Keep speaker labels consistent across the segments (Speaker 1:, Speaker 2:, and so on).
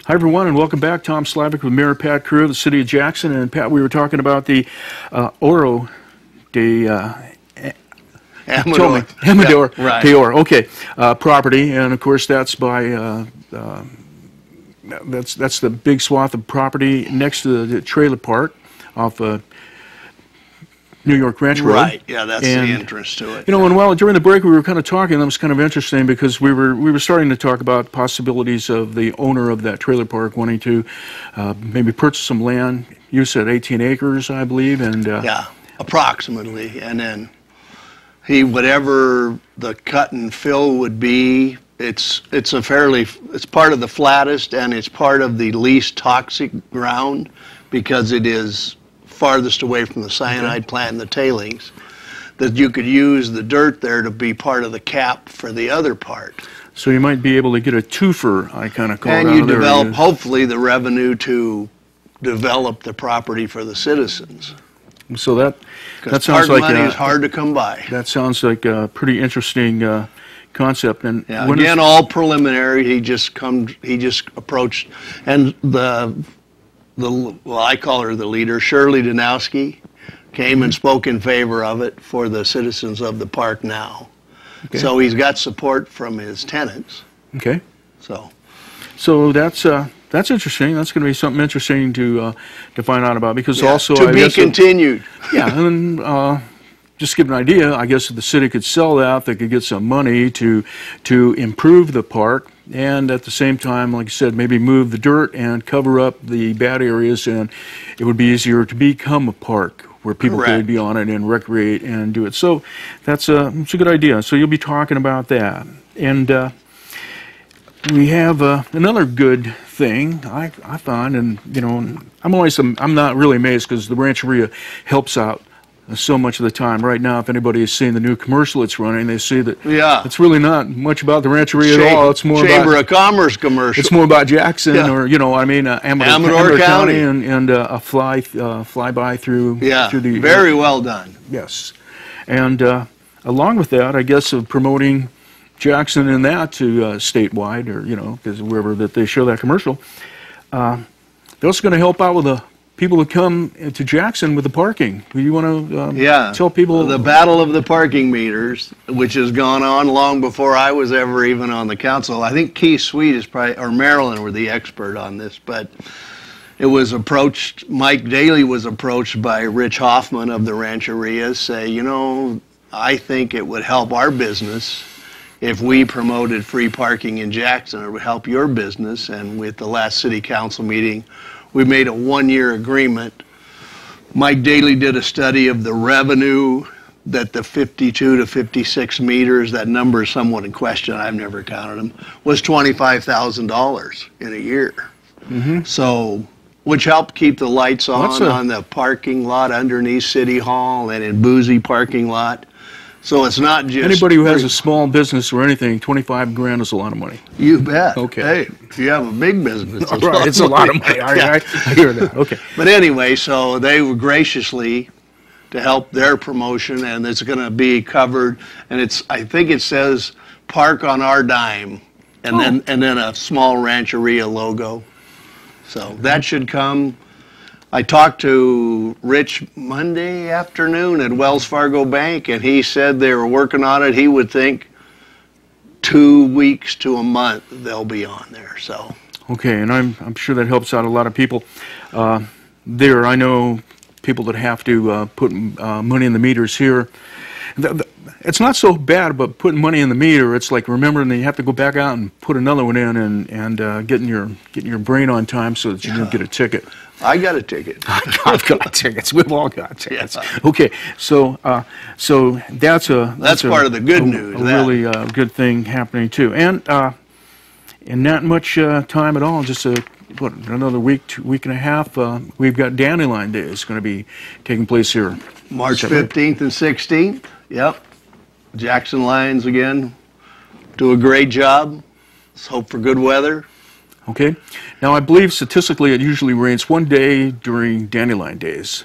Speaker 1: Hi, everyone, and welcome back. Tom Slivick with Mayor Pat Crew of the City of Jackson. And Pat, we were talking about the Oro de
Speaker 2: Amador.
Speaker 1: Yeah, right. Oro, okay, property, and of course that's by that's the big swath of property next to the trailer park off New York Ranch Road.
Speaker 2: Right, yeah, that's the entrance to it.
Speaker 1: You know, and while during the break we were kind of talking, that was kind of interesting because we were starting to talk about possibilities of the owner of that trailer park wanting to maybe purchase some land. You said 18 acres, I believe, and
Speaker 2: yeah, approximately, and then whatever the cut and fill would be, it's part of the flattest and it's part of the least toxic ground because it is farthest away from the cyanide plant and the tailings, that you could use the dirt there to be part of the cap for the other part.
Speaker 1: So you might be able to get a twofer, I kind of call it.
Speaker 2: And you develop, hopefully, the revenue to develop the property for the citizens.
Speaker 1: So that sounds like
Speaker 2: money is hard to come by.
Speaker 1: That sounds like a pretty interesting concept. And
Speaker 2: yeah, again, all preliminary. He just approached, and well, I call her the leader, Shirley Danowski, came and spoke in favor of it for the citizens of the park now. Okay. So he's got support from his tenants.
Speaker 1: Okay.
Speaker 2: So
Speaker 1: that's interesting. That's going to be something interesting to find out about because also
Speaker 2: to be continued.
Speaker 1: Yeah, and just to give an idea, I guess if the city could sell that, they could get some money to improve the park. And at the same time, like I said, maybe move the dirt and cover up the bad areas, and it would be easier to become a park where people could be on it and recreate and do it. So it's a good idea. So you'll be talking about that. And we have another good thing I found, and you know, I'm not really amazed because the Rancheria helps out so much of the time. Right now, if anybody has seen the new commercial it's running, they see that it's really not much about the Rancheria at all. It's more
Speaker 2: Chamber of Commerce commercial.
Speaker 1: It's more about Jackson, or you know, Amador County, and a flyby through.
Speaker 2: Yeah,
Speaker 1: through the,
Speaker 2: very well done.
Speaker 1: Yes, and along with that, I guess of promoting Jackson and that to statewide, or you know, because wherever that they show that commercial, they're also going to help out with the people that come to Jackson with the parking. Do you want to tell people?
Speaker 2: The battle of the parking meters, which has gone on long before I was ever even on the council. I think Keith Sweet is probably, or Marilyn were the expert on this, but it was approached, Mike Daly was approached by Rich Hoffman of the Rancheria, say, you know, I think it would help our business if we promoted free parking in Jackson. It would help your business. And with the last city council meeting, we made a one-year agreement. Mike Daly did a study of the revenue that the 52 to 56 meters, that number is somewhat in question, I've never counted them, was $25,000 in a year. So, which helped keep the lights on the parking lot underneath City Hall and in Boozy parking lot. So it's not just...
Speaker 1: Anybody who has a small business or anything, 25 grand is a lot of money.
Speaker 2: You bet.
Speaker 1: Okay.
Speaker 2: Hey, if you have a big business,
Speaker 1: it's a lot of money. I hear that. Okay.
Speaker 2: But anyway, so they were graciously to help their promotion, and it's going to be covered. And I think it says "Park on Our Dime," and then a small Rancheria logo. So that should come. I talked to Rich Monday afternoon at Wells Fargo Bank, and he said they were working on it. He would think 2 weeks to a month they'll be on there. So
Speaker 1: okay, and I'm sure that helps out a lot of people. There, I know people that have to put money in the meters here. It's not so bad about putting money in the meter. It's like remembering that you have to go back out and put another one in, and getting your brain on time so that you don't get a ticket.
Speaker 2: I got a ticket.
Speaker 1: I've got tickets. We've all got tickets. Okay, so that's
Speaker 2: part of the good news.
Speaker 1: A really good thing happening too, and not much time at all. Just another week and a half. We've got Dandelion Days going to be taking place here,
Speaker 2: March 15th and 16th. Yep, Jackson Lions again do a great job. Let's hope for good weather.
Speaker 1: Okay. Now, I believe statistically it usually rains one day during Dandelion Days.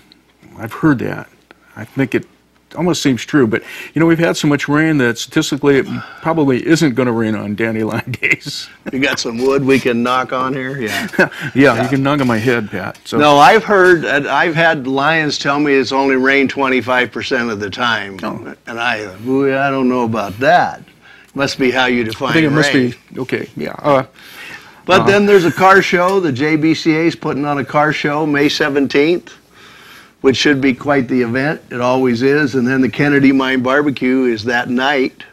Speaker 1: I've heard that. I think it almost seems true. But, you know, we've had so much rain that statistically it probably isn't going to rain on Dandelion Days.
Speaker 2: You got some wood we can knock on here? Yeah.
Speaker 1: Yeah, you can knock on my head, Pat. So.
Speaker 2: No, I've had Lions tell me it's only rained 25% of the time.
Speaker 1: Oh.
Speaker 2: And I don't know about that. Must be how you define
Speaker 1: I think it
Speaker 2: rain.
Speaker 1: must be, okay, yeah.
Speaker 2: But then there's a car show. The JBCA is putting on a car show May 17th, which should be quite the event. It always is. And then the Kennedy Mine Barbecue is that night.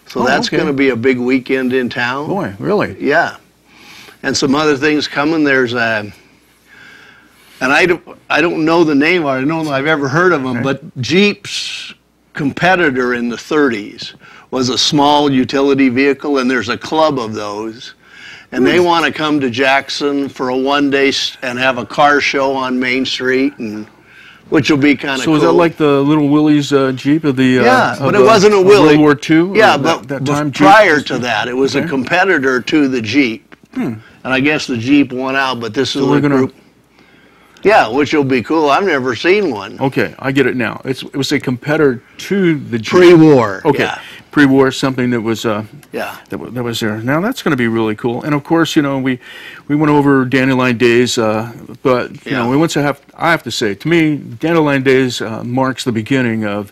Speaker 2: So that's going to be a big weekend in town.
Speaker 1: Boy, really?
Speaker 2: Yeah. And some other things coming. There's and I don't know the name, or I don't know I've ever heard of them, but Jeep's competitor in the 30s was a small utility vehicle, and there's a club of those. And they want to come to Jackson for a one-day and have a car show on Main Street, and which will be kind of cool.
Speaker 1: So is that like the Little Willie's Jeep of the
Speaker 2: yeah, but it wasn't a Willie.
Speaker 1: World War II?
Speaker 2: Yeah, but
Speaker 1: that time
Speaker 2: prior to that, it was a competitor to the Jeep. And I guess the Jeep won out, but this is a group. Yeah, which will be cool. I've never seen one.
Speaker 1: Okay, I get it now. It was a competitor to the Jeep.
Speaker 2: Pre-war.
Speaker 1: Okay,
Speaker 2: yeah.
Speaker 1: Pre-war, something that was
Speaker 2: yeah,
Speaker 1: that was there. Now that's going to be really cool. And of course, you know, we went over Dandelion Days, but you know, I have to say, to me, Dandelion Days marks the beginning of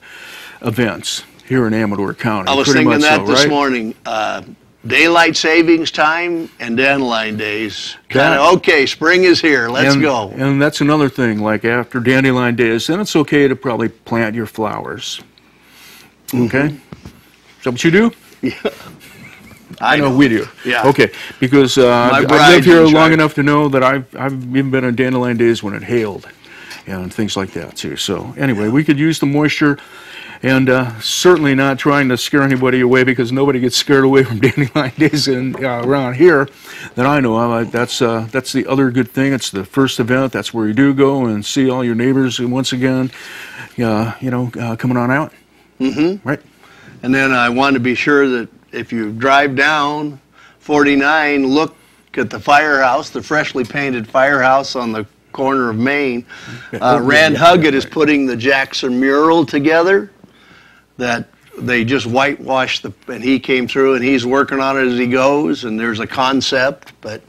Speaker 1: events here in Amador County.
Speaker 2: I was thinking that this morning. Daylight savings time and Dandelion Days. Kind of, okay, spring is here. Let's go.
Speaker 1: And that's another thing. Like after Dandelion Days, then it's okay to probably plant your flowers. Okay? Is that what you do?
Speaker 2: Yeah. I know
Speaker 1: we do.
Speaker 2: Yeah.
Speaker 1: Okay, because I've lived here long enough to know that I've even been on Dandelion Days when it hailed and things like that too. So anyway, we could use the moisture. And certainly not trying to scare anybody away, because nobody gets scared away from Dandelion Days around here that I know of. That's the other good thing. It's the first event. That's where you do go and see all your neighbors once again, coming on out. Mm-hmm. Right.
Speaker 2: And then I want to be sure that if you drive down 49, look at the firehouse, the freshly painted firehouse on the corner of Main. Rand Huggett is putting the Jackson mural together. That they just whitewashed and he came through and he's working on it as he goes, and there's a concept, but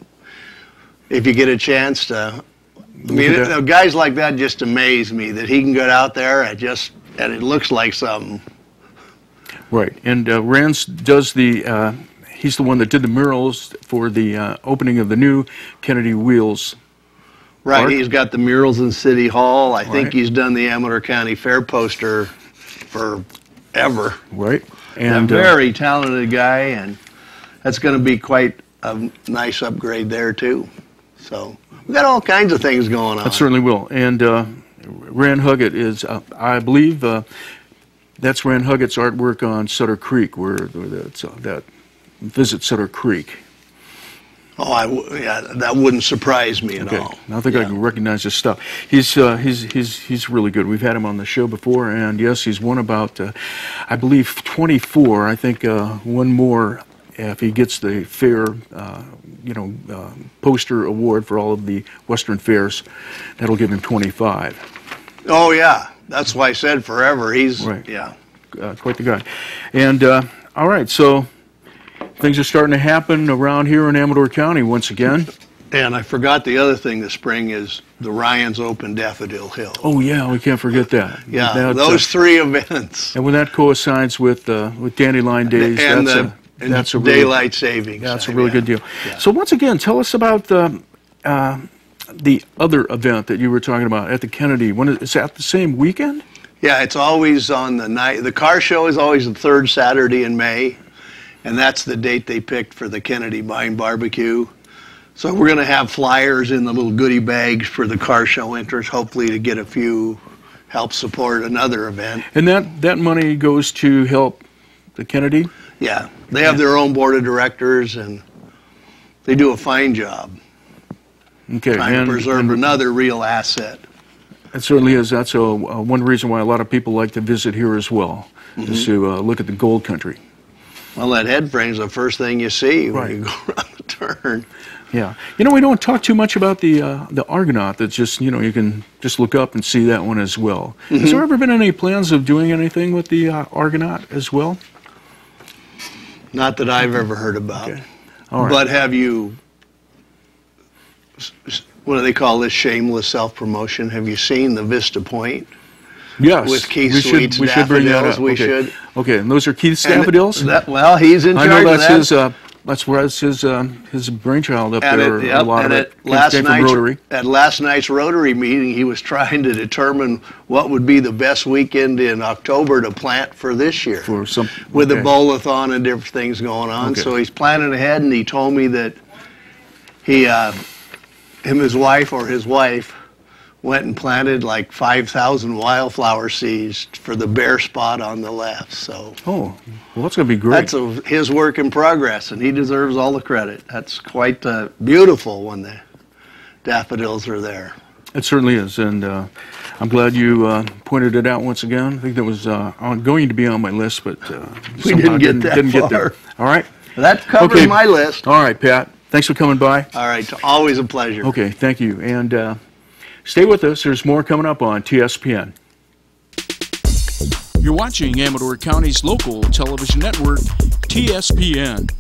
Speaker 2: if you get a chance to, guys like that just amaze me, that he can get out there and it looks like something.
Speaker 1: Right, and Rand does he's the one that did the murals for the opening of the new Kennedy Wheels.
Speaker 2: Right,
Speaker 1: Park.
Speaker 2: He's got the murals in City Hall. I think he's done the Amador County Fair poster for ever.
Speaker 1: Right.
Speaker 2: And a very talented guy, and that's going to be quite a nice upgrade there too. So we got all kinds of things going on.
Speaker 1: That certainly will. And Rand Huggett is, I believe, that's Rand Huggett's artwork on Sutter Creek, where that visit Sutter Creek.
Speaker 2: Oh, that wouldn't surprise me at all.
Speaker 1: I think I can recognize his stuff. He's really good. We've had him on the show before, and yes, he's won about, I believe, 24. I think one more if he gets the fair, poster award for all of the Western fairs. That'll give him 25.
Speaker 2: Oh yeah, that's why I said forever. He's quite
Speaker 1: the guy. And all right, so. Things are starting to happen around here in Amador County once again.
Speaker 2: And I forgot the other thing this spring is the Ryan's Open Daffodil Hill.
Speaker 1: Oh yeah, we can't forget that.
Speaker 2: Yeah, those three events.
Speaker 1: And when that coincides with Dandelion Days, that's a really,
Speaker 2: daylight savings.
Speaker 1: That's a really good deal. Yeah. So once again, tell us about the other event that you were talking about at the Kennedy. Is that the same weekend?
Speaker 2: Yeah, it's always on the night. The car show is always the third Saturday in May. And that's the date they picked for the Kennedy Mine Barbecue. So we're going to have flyers in the little goodie bags for the car show entrance, hopefully to get a few, help support another event.
Speaker 1: And that money goes to help the Kennedy?
Speaker 2: Yeah. They have their own board of directors, and they do a fine job.
Speaker 1: Okay.
Speaker 2: Trying to preserve another real asset.
Speaker 1: It certainly is. That's one reason why a lot of people like to visit here as well, is to look at the gold country.
Speaker 2: Well, that head frame's the first thing you see when you go around the turn.
Speaker 1: Yeah. You know, we don't talk too much about the Argonaut. That's just, you know, you can just look up and see that one as well. Has there ever been any plans of doing anything with the Argonaut as well?
Speaker 2: Not that I've ever heard about.
Speaker 1: Okay. All right.
Speaker 2: But have you, what do they call this, shameless self-promotion? Have you seen the Vista Point?
Speaker 1: Yes.
Speaker 2: With Keith
Speaker 1: we
Speaker 2: Sweet's
Speaker 1: should bring that
Speaker 2: daffodils?
Speaker 1: up.
Speaker 2: We
Speaker 1: okay.
Speaker 2: should.
Speaker 1: Okay, and those are Keith's daffodils?
Speaker 2: Well, he's in charge
Speaker 1: I know
Speaker 2: of
Speaker 1: that's
Speaker 2: that.
Speaker 1: his brainchild up
Speaker 2: And
Speaker 1: there. A lot of it came from Rotary.
Speaker 2: At last night's Rotary meeting, he was trying to determine what would be the best weekend in October to plant for this year.
Speaker 1: For some,
Speaker 2: with the
Speaker 1: okay.
Speaker 2: bowl-a-thon and different things going on.
Speaker 1: Okay.
Speaker 2: So he's planning ahead, and he told me that he, his wife, went and planted like 5,000 wildflower seeds for the bare spot on the left. So
Speaker 1: Oh, well, that's going to be great.
Speaker 2: that's his work in progress, and he deserves all the credit. That's quite beautiful when the daffodils are there.
Speaker 1: It certainly is, and I'm glad you pointed it out once again. I think that was going to be on my list, but
Speaker 2: We didn't get that
Speaker 1: didn't
Speaker 2: far.
Speaker 1: get there. All right.
Speaker 2: That covers
Speaker 1: Okay.
Speaker 2: my list.
Speaker 1: All right, Pat. Thanks for coming by.
Speaker 2: All right, always a pleasure.
Speaker 1: Okay, thank you. And stay with us. There's more coming up on TSPN.
Speaker 3: You're watching Amador County's local television network, TSPN.